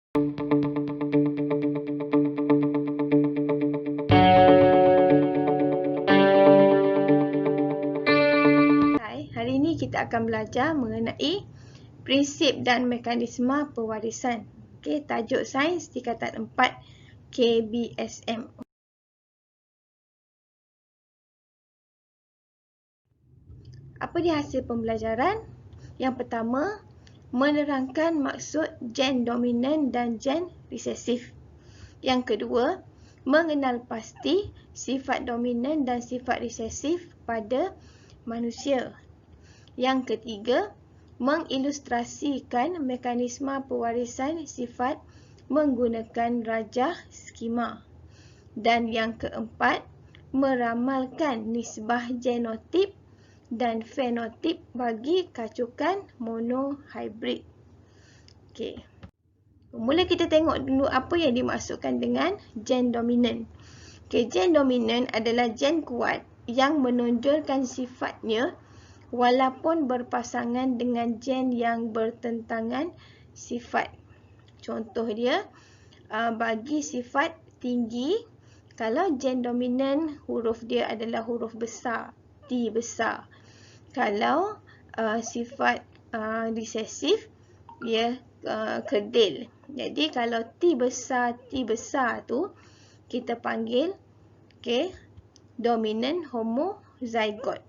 Hari ini kita akan belajar mengenai prinsip dan mekanisme pewarisan. Okey, tajuk sains tingkatan 4 KBSM. Apa dia hasil pembelajaran? Yang pertama, menerangkan maksud gen dominan dan gen resesif. Yang kedua, mengenal pasti sifat dominan dan sifat resesif pada manusia. Yang ketiga, mengilustrasikan mekanisme pewarisan sifat menggunakan rajah skema. Dan yang keempat, meramalkan nisbah genotip dan fenotip bagi kacukan monohybrid. Okey. Mula kita tengok dulu apa yang dimaksudkan dengan gen dominan. Okey, gen dominan adalah gen kuat yang menonjolkan sifatnya walaupun berpasangan dengan gen yang bertentangan sifat. Contoh dia, bagi sifat tinggi, kalau gen dominan huruf dia adalah huruf besar, T besar. Kalau sifat resesif, dia kerdil. Jadi kalau T besar tu, kita panggil dominan homozygot.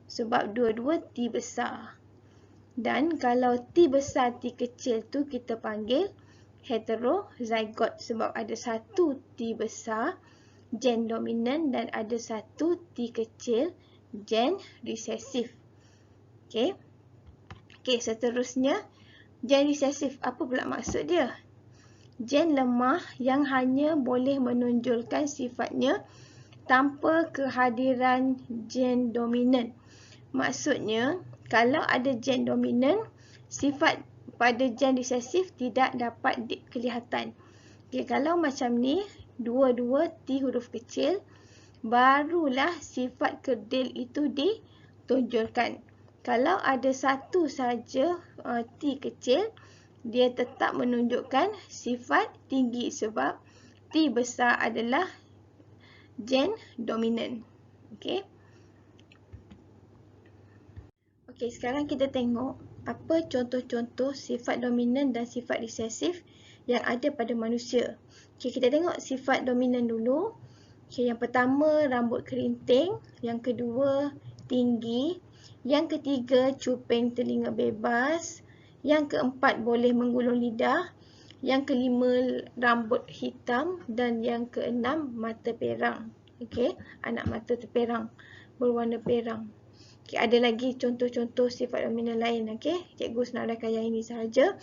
Sebab dua-dua T besar. Dan kalau T besar, T kecil tu kita panggil heterozygot. Sebab ada satu T besar, gen dominan, dan ada satu T kecil, gen resesif. Okey. Okey, seterusnya, gen resesif. Apa pula maksud dia? Gen lemah yang hanya boleh menonjolkan sifatnya tanpa kehadiran gen dominan. Maksudnya, kalau ada gen dominan, sifat pada gen resesif tidak dapat kelihatan. Okay, kalau macam ni, dua-dua T huruf kecil, barulah sifat kerdil itu ditonjolkan. Kalau ada satu saja T kecil, dia tetap menunjukkan sifat tinggi sebab T besar adalah gen dominan. Okey. Okey, sekarang kita tengok apa contoh-contoh sifat dominan dan sifat resesif yang ada pada manusia. Okey, kita tengok sifat dominan dulu. Okey, yang pertama rambut kerinting, yang kedua tinggi, yang ketiga cuping telinga bebas, yang keempat boleh menggulung lidah, yang kelima rambut hitam, dan yang keenam mata perang. Okey, anak mata terperang, berwarna perang. Okay, ada lagi contoh-contoh sifat dominan lain. Okay, cikgu senaraikan yang ini sahaja.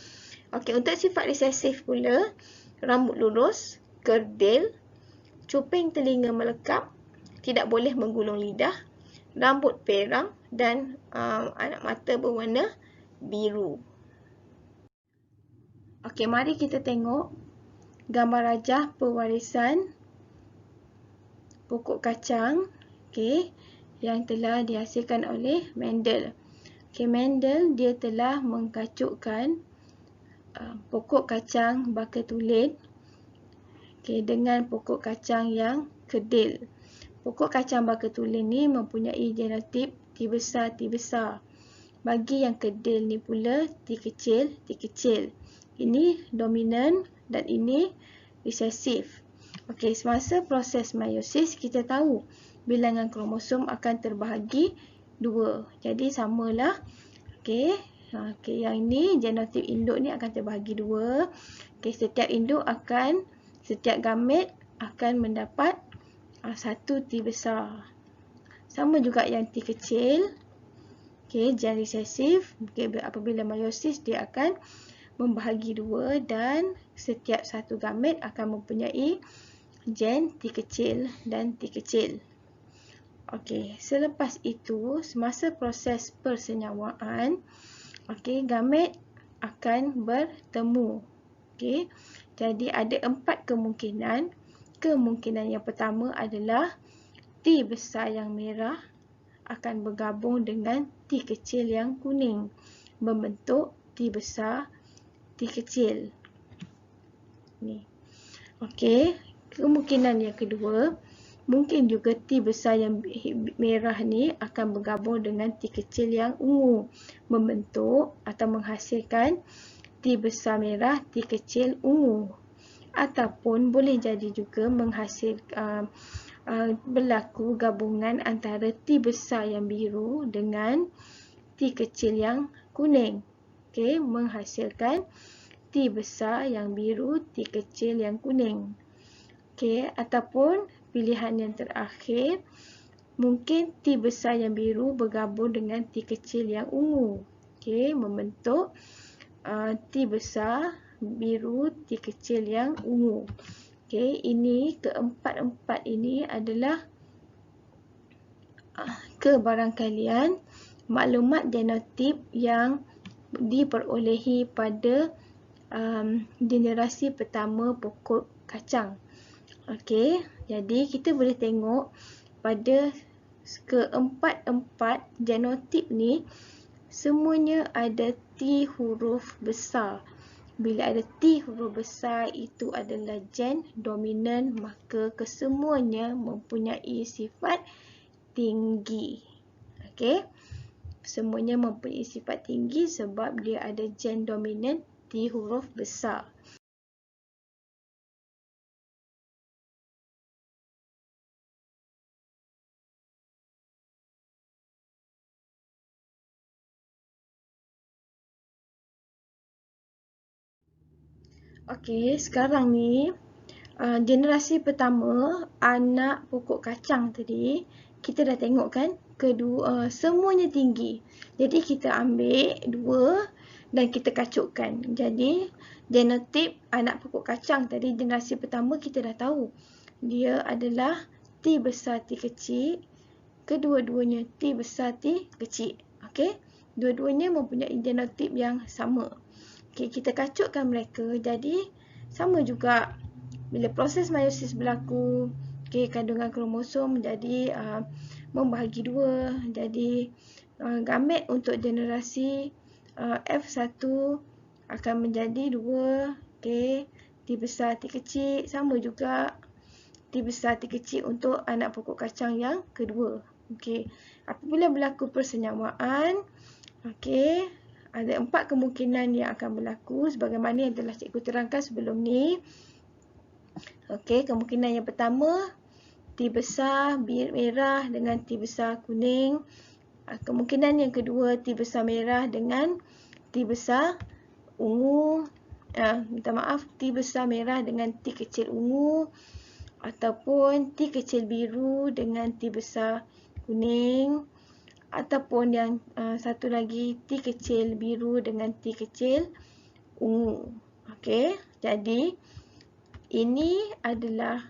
Okay, untuk sifat resesif pula, rambut lurus, kerdil, cuping telinga melekap, tidak boleh menggulung lidah, rambut perang, dan anak mata berwarna biru. Okay, mari kita tengok gambar rajah pewarisan pokok kacang. Okay, yang telah dihasilkan oleh Mendel. Okay, Mendel dia telah mengkacukkan pokok kacang baka tulen dengan pokok kacang yang kerdil. Pokok kacang baka tulen ni mempunyai genotip T besar, T besar. Bagi yang kerdil ni pula T kecil, T kecil. Ini dominan dan ini resesif. Okey, semasa proses meiosis kita tahu bilangan kromosom akan terbahagi dua. Jadi samalah. Okey, yang ini genotip induk ni akan terbahagi dua. Okey, setiap gamet akan mendapat satu T besar. Sama juga yang T kecil. Okey, gen resesif. Okay, apabila meiosis dia akan membahagi dua dan setiap satu gamet akan mempunyai gen T kecil dan T kecil. Okey, selepas itu, semasa proses persenyawaan, gamet akan bertemu. Okey, jadi ada 4 kemungkinan. Kemungkinan yang pertama adalah T besar yang merah akan bergabung dengan T kecil yang kuning, membentuk T besar, T kecil. ni. Okey, kemungkinan yang kedua, mungkin juga T besar yang merah ni akan bergabung dengan T kecil yang ungu, membentuk atau menghasilkan T besar merah, T kecil ungu. Ataupun boleh jadi juga menghasilkan berlaku gabungan antara T besar yang biru dengan T kecil yang kuning. Okey, menghasilkan T besar yang biru, T kecil yang kuning. Okey, ataupun pilihan yang terakhir, mungkin T besar yang biru bergabung dengan T kecil yang ungu. Okey, membentuk T besar biru, T kecil yang ungu. Okey, ini keempat-empat ini adalah kebarangkalian maklumat genotip yang diperolehi pada generasi pertama pokok kacang. Okey, jadi kita boleh tengok pada keempat-empat genotip ni semuanya ada T huruf besar. Bila ada T huruf besar, itu adalah gen dominan, maka kesemuanya mempunyai sifat tinggi. Okey, semuanya mempunyai sifat tinggi sebab dia ada gen dominan T huruf besar. Okey, sekarang ni generasi pertama anak pokok kacang tadi kita dah tengok kan, kedua semuanya tinggi. Jadi kita ambil dua dan kita kacukkan. Jadi genotip anak pokok kacang tadi generasi pertama kita dah tahu. Dia adalah T besar T kecil, kedua-duanya T besar T kecil. Okey, dua-duanya mempunyai genotip yang sama. Okey, kita kacukkan mereka jadi sama juga. Bila proses meiosis berlaku, okey, kandungan kromosom menjadi membahagi dua. Jadi gamet untuk generasi F1 akan menjadi dua. Okey, T besar T kecil sama juga T besar T kecil untuk anak pokok kacang yang kedua. Okey, apabila berlaku persenyamaan, okey, ada 4 kemungkinan yang akan berlaku sebagaimana yang telah cikgu terangkan sebelum ni. Okey, kemungkinan yang pertama T besar merah dengan T besar kuning. Kemungkinan yang kedua T besar merah dengan T besar ungu. Minta maaf, T besar merah dengan T kecil ungu, ataupun T kecil biru dengan T besar kuning, ataupun yang satu lagi T kecil biru dengan T kecil ungu. Okey, jadi ini adalah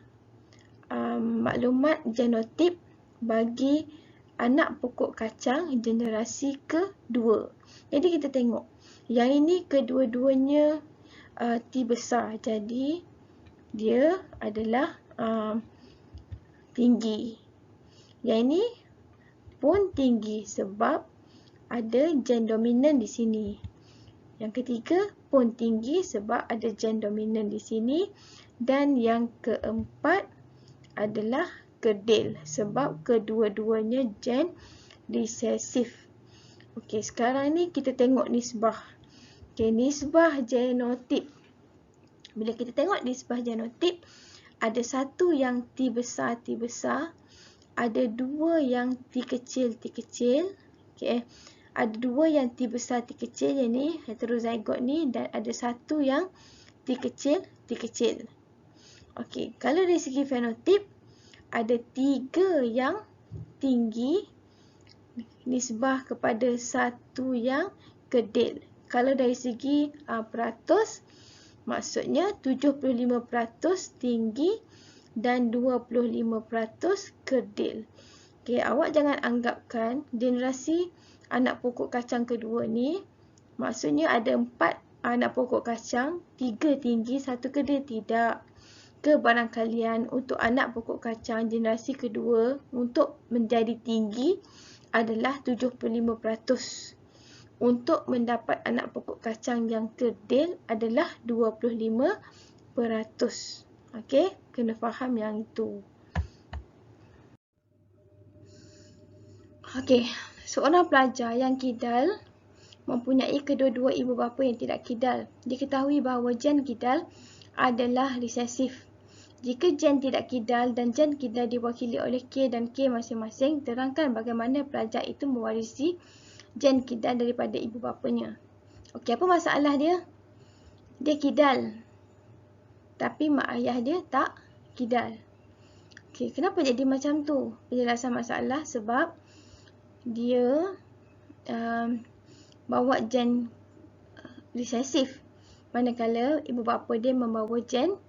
maklumat genotip bagi anak pokok kacang generasi kedua. Jadi kita tengok yang ini kedua-duanya T besar, jadi dia adalah tinggi. Yang ini pun tinggi sebab ada gen dominan di sini. Yang ketiga pun tinggi sebab ada gen dominan di sini. Dan yang keempat adalah kedil sebab kedua-duanya gen resesif. Okey, sekarang ni kita tengok nisbah. Okey, nisbah genotip. Bila kita tengok nisbah genotip, ada satu yang T besar, ada dua yang T kecil. Okey, ada dua yang T besar, T kecil, yang ni heterozygot ni, dan ada satu yang T kecil. Okey, kalau dari segi fenotip, ada 3 yang tinggi nisbah kepada satu yang kedil. Kalau dari segi peratus, maksudnya 75% tinggi dan 25% kedil. Okey, awak jangan anggapkan generasi anak pokok kacang kedua ni, maksudnya ada 4 anak pokok kacang, 3 tinggi, 1 kedil. Tidak. Kebarangkalian untuk anak pokok kacang generasi kedua untuk menjadi tinggi adalah 75%. Untuk mendapat anak pokok kacang yang kedil adalah 25%. Okey, kena faham yang itu. Okey, seorang pelajar yang kidal mempunyai kedua-dua ibu bapa yang tidak kidal. Diketahui bahawa gen kidal adalah resesif. Jika gen tidak kidal dan gen kidal diwakili oleh K dan K masing-masing, terangkan bagaimana pelajar itu mewarisi gen kidal daripada ibu bapanya. Okey, apa masalah dia? Dia kidal, tapi mak ayah dia tak kidal. Okey, kenapa jadi macam tu? Penjelasan masalah sebab dia bawa gen resesif, manakala ibu bapa dia membawa gen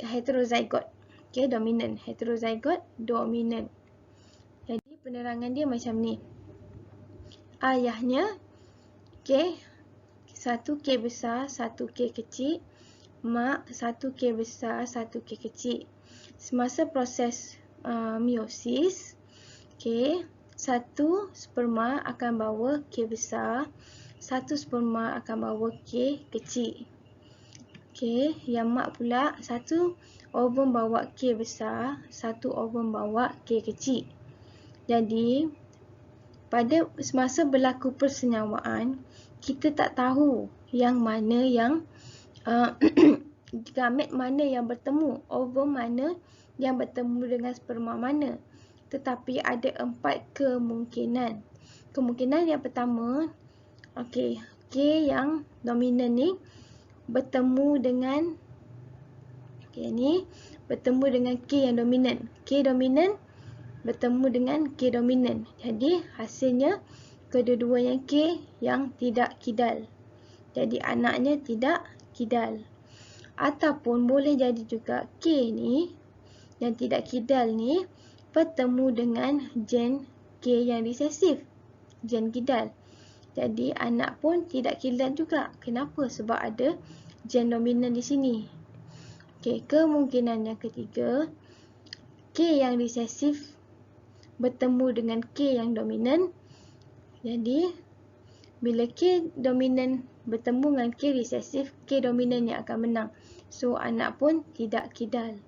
heterozygot. Okey, dominant. Heterozygot dominant. Jadi penerangan dia macam ni. Ayahnya, okey, 1K besar, 1K kecil. Mak, 1K besar, 1K kecil. Semasa proses meiosis, okey, satu sperma akan bawa K besar, satu sperma akan bawa K kecil. Okey, yang mak pula satu ovum bawa K besar, satu ovum bawa K kecil. Jadi, pada semasa berlaku persenyawaan, kita tak tahu yang mana yang gamet mana yang bertemu, ovum mana yang bertemu dengan sperma mana. Tetapi ada 4 kemungkinan. Kemungkinan yang pertama, okey, K yang dominan ni bertemu dengan bertemu dengan K yang dominan. K dominan bertemu dengan K dominan. Jadi hasilnya kedua-duanya K yang tidak kidal. Jadi anaknya tidak kidal. Ataupun boleh jadi juga K ni yang tidak kidal ni bertemu dengan gen K yang resesif, gen kidal. Jadi anak pun tidak kidal juga. Kenapa? Sebab ada gen dominan di sini. Okey, kemungkinan yang ketiga, K yang resesif bertemu dengan K yang dominan. Jadi bila K dominan bertemu dengan K resesif, K dominan yang akan menang. So anak pun tidak kidal.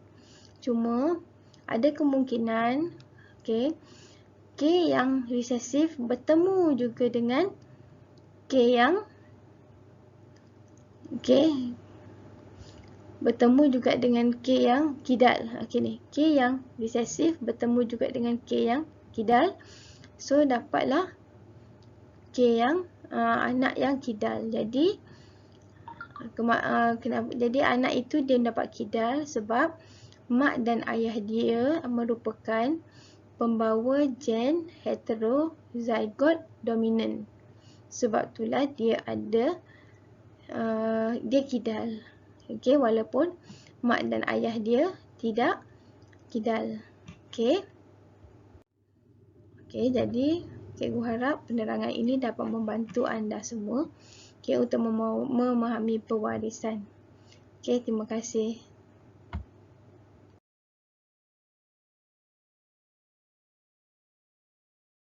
Cuma ada kemungkinan, okey, K yang resesif bertemu juga dengan K yang bertemu juga dengan K yang kidal. Okey ni, K yang resesif bertemu juga dengan K yang kidal. So dapatlah K yang anak yang kidal. Jadi jadi anak itu dia dapat kidal sebab mak dan ayah dia merupakan pembawa gen heterozygot dominant. Sebab itulah dia ada dia kidal. Okey, walaupun mak dan ayah dia tidak kidal. Okey. Okey, jadi cikgu harap penerangan ini dapat membantu anda semua, okey, untuk memahami pewarisan. Okey, terima kasih.